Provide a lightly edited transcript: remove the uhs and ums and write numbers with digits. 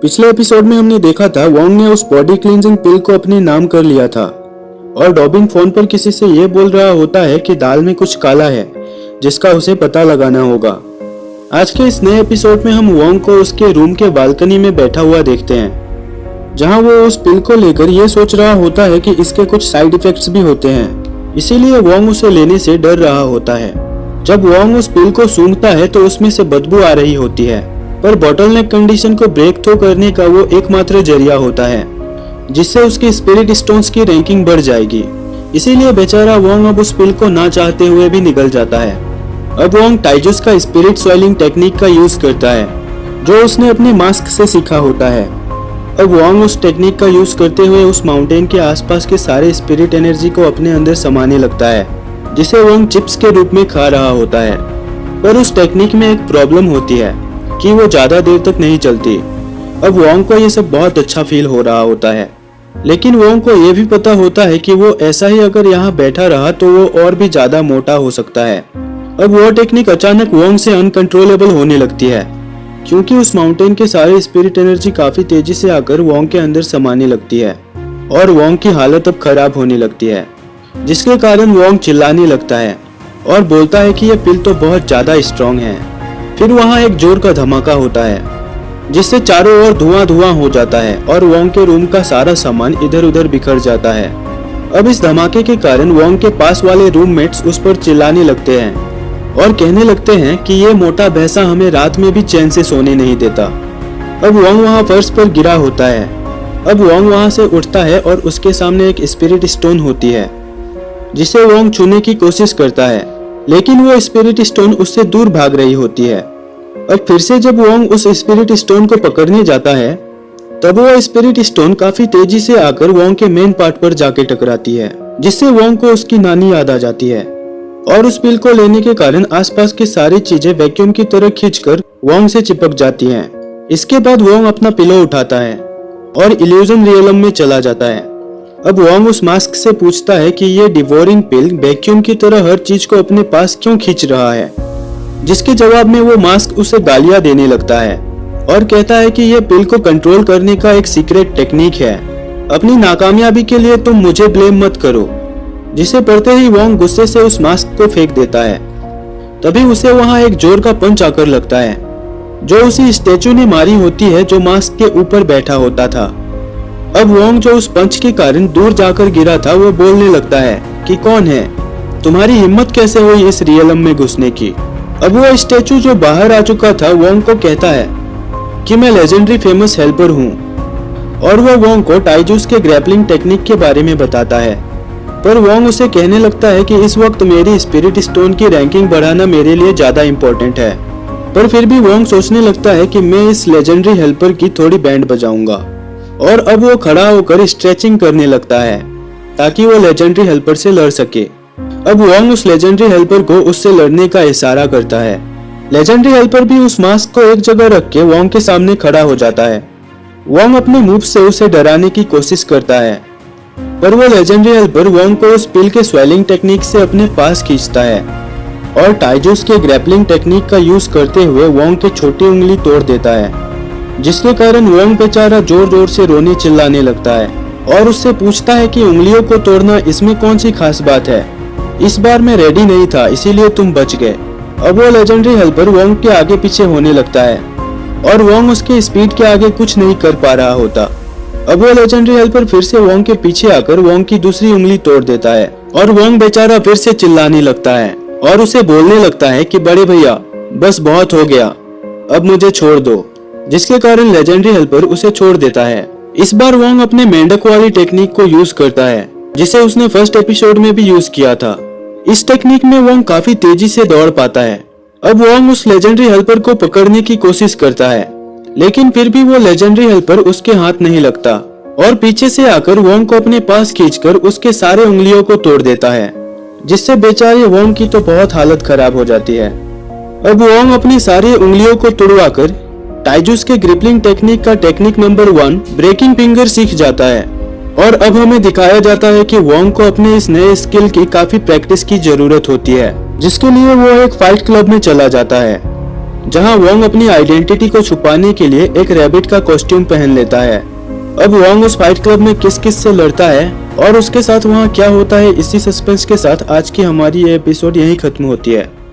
पिछले एपिसोड में हमने देखा था वोंग ने उस बॉडी क्लींजिंग पिल को अपने नाम कर लिया था और डॉबिन फोन पर किसी से ये बोल रहा होता है कि दाल में कुछ काला है जिसका उसे पता लगाना होगा। आज के इस नए एपिसोड में हम वोंग को उसके रूम के बालकनी में बैठा हुआ देखते हैं, जहां वो उस पिल को लेकर ये सोच रहा होता है कि इसके कुछ साइड इफेक्ट्स भी होते हैं, इसीलिए वोंग उसे लेने से डर रहा होता है। जब वोंग उस पिल को सूंघता है तो उसमें से बदबू आ रही होती है, पर बॉटलनेक कंडीशन को ब्रेक थ्रू करने का वो एकमात्र जरिया होता है जिससे उसकी स्पिरिट स्टोन्स की रैंकिंग बढ़ जाएगी। इसीलिए बेचारा वोंग अब उस पिल को ना चाहते हुए भी निगल जाता है। अब वोंग टाइजूस का स्पिरिट स्वेलिंग टेक्निक का यूज करता है जो उसने अपने मास्क से सीखा होता है। अब वोंग उस टेक्निक का यूज करते हुए उस माउंटेन के आसपास के सारे स्पिरिट एनर्जी को अपने अंदर समाने लगता है, जिसे वोंग चिप्स के रूप में खा रहा होता है। पर उस टेक्निक में एक प्रॉब्लम होती है कि वो ज्यादा देर तक नहीं चलती। अब वोंग को ये सब बहुत अच्छा फील हो रहा होता है, लेकिन वोंग को ये भी पता होता है कि वो ऐसा ही अगर यहाँ बैठा रहा तो वो और भी ज्यादा मोटा हो सकता है। अब वो टेक्निक अचानक वोंग से अनकंट्रोलेबल होने लगती है, क्योंकि उस माउंटेन के सारे स्पिरिट एनर्जी काफी तेजी से आकर वोंग के अंदर समाने लगती है और वोंग की हालत अब खराब होने लगती है, जिसके कारण वोंग चिल्लाने लगता है और बोलता है कि यह पिल तो बहुत ज्यादा स्ट्रॉन्ग है। फिर वहाँ एक जोर का धमाका होता है जिससे चारों ओर धुआं धुआं हो जाता है और वोंग के रूम का सारा सामान इधर उधर बिखर जाता है। अब इस धमाके के कारण वोंग के पास वाले रूममेट्स उस पर चिल्लाने लगते हैं और कहने लगते हैं कि ये मोटा भैंसा हमें रात में भी चैन से सोने नहीं देता। अब वोंग वहाँ फर्श पर गिरा होता है। अब वोंग वहाँ से उठता है और उसके सामने एक स्पिरिट स्टोन होती है जिसे वोंग छूने की कोशिश करता है, लेकिन वो स्पिरिट स्टोन उससे दूर भाग रही होती है। और फिर से जब वोंग उस स्पिरिट स्टोन को पकड़ने जाता है तब वो स्पिरिट स्टोन काफी तेजी से आकर वोंग के मेन पार्ट पर जाके टकराती है, जिससे वोंग को उसकी नानी याद आ जाती है। और उस पिल को लेने के कारण आसपास की सारी चीजें वैक्यूम की तरह खींचकर वोंग से चिपक जाती हैं। इसके बाद वोंग अपना पिलो उठाता है और इल्यूजन रियलम में चला जाता है। अब वोंग उस मास्क से पूछता है कि ये डिवोरिंग पिल वैक्यूम की तरह हर चीज को अपने पास क्यों खींच रहा है, जिसके जवाब में वो मास्क उसे गालियां देने लगता है और कहता है कि ये पिल को कंट्रोल करने का एक सीक्रेट टेक्निक है। अपनी नाकामयाबी के लिए तुम मुझे ब्लेम मत करो। जिसे पढ़ते ही वोंग गुस्से से उस मास्क को फेंक देता है। तभी उसे वहां एक जोर का पंच आकर लगता है जो उसी स्टैचू ने मारी होती है जो मास्क के ऊपर बैठा होता था। अब वोंग जो उस पंच के कारण दूर जाकर गिरा था वो बोलने लगता है कि कौन है, तुम्हारी हिम्मत कैसे हुई इस रियलम में घुसने की। अब वो स्टैचू जो बाहर आ चुका था वोंग को कहता है कि मैं लेजेंडरी फेमस हेल्पर हूँ, और वो वोंग को टाइजूस के ग्रैपलिंग टेक्निक के बारे में बताता है। पर वोंग उसे कहने लगता है कि इस वक्त मेरी स्पिरिट स्टोन की रैंकिंग बढ़ाना मेरे लिए ज्यादा इम्पोर्टेंट है। पर फिर भी वोंग सोचने लगता है कि मैं इस लेजेंडरी हेल्पर की थोड़ी बैंड बजाऊंगा, और अब वो खड़ा होकर स्ट्रेचिंग करने लगता है ताकि वो लेजेंडरी हेल्पर से लड़ सके। अब वोंग उस लेजेंडरी हेल्पर को उससे लड़ने का इशारा करता है। लेजेंडरी हेल्पर भी उस मास्क को एक जगह रख के वोंग के सामने खड़ा हो जाता है। वोंग अपने मूव से उसे डराने की कोशिश करता है, पर वो लेजेंडरी हेल्पर वोंग को उस पिल के स्वेलिंग टेक्निक से अपने पास खींचता है और टाइजूस के ग्रैपलिंग टेक्निक का यूज करते हुए वोंग की छोटी उंगली तोड़ देता है, जिसके कारण वोंग बेचारा जोर जोर से रोने चिल्लाने लगता है और उससे पूछता है कि उंगलियों को तोड़ना इसमें कौन सी खास बात है, इस बार मैं रेडी नहीं था इसीलिए तुम बच गए। अब वो लेजेंडरी हेल्पर वोंग के आगे पीछे होने लगता है और वोंग उसके स्पीड के आगे कुछ नहीं कर पा रहा होता। अब वो लेजेंडरी हेल्पर फिर से वोंग के पीछे आकर वोंग की दूसरी उंगली तोड़ देता है और वोंग बेचारा फिर से चिल्लाने लगता है और उसे बोलने लगता है कि बड़े भैया बस बहुत हो गया, अब मुझे छोड़ दो, जिसके कारण लेजेंडरी हेल्पर उसे छोड़ देता है। इस बार वोंग अपने मेंढक वाली टेक्निक को यूज करता है जिसे उसने फर्स्ट एपिसोड में भी यूज किया था। इस टेक्निक में वोंग काफी तेजी से दौड़ पाता है। अब वोंग उस लेजेंडरी हेल्पर को पकड़ने की कोशिश करता है, लेकिन फिर भी वो लेजेंडरी हेल्पर उसके हाथ नहीं लगता और पीछे से आकर वोंग को अपने पास खींचकर उसके सारे उंगलियों को तोड़ देता है, जिससे बेचारे वोंग की तो बहुत हालत खराब हो जाती है। अब वोंग अपनी सारी उंगलियों को तोड़वाकर टाइजूस के ग्रिपलिंग टेक्निक का टेक्निक नंबर 1 ब्रेकिंग फिंगर सीख जाता है। और अब हमें दिखाया जाता है कि वोंग को अपने इस नए स्किल की काफी प्रैक्टिस की जरूरत होती है, जिसके लिए वो एक फाइट क्लब में चला जाता है। जहां वोंग अपनी आइडेंटिटी को छुपाने के लिए एक रैबिट का कॉस्ट्यूम पहन लेता है। अब वोंग उस फाइट क्लब में किस किस से लड़ता है और उसके साथ वहां क्या होता है, इसी सस्पेंस के साथ आज की हमारी ये एपिसोड यहीं खत्म होती है।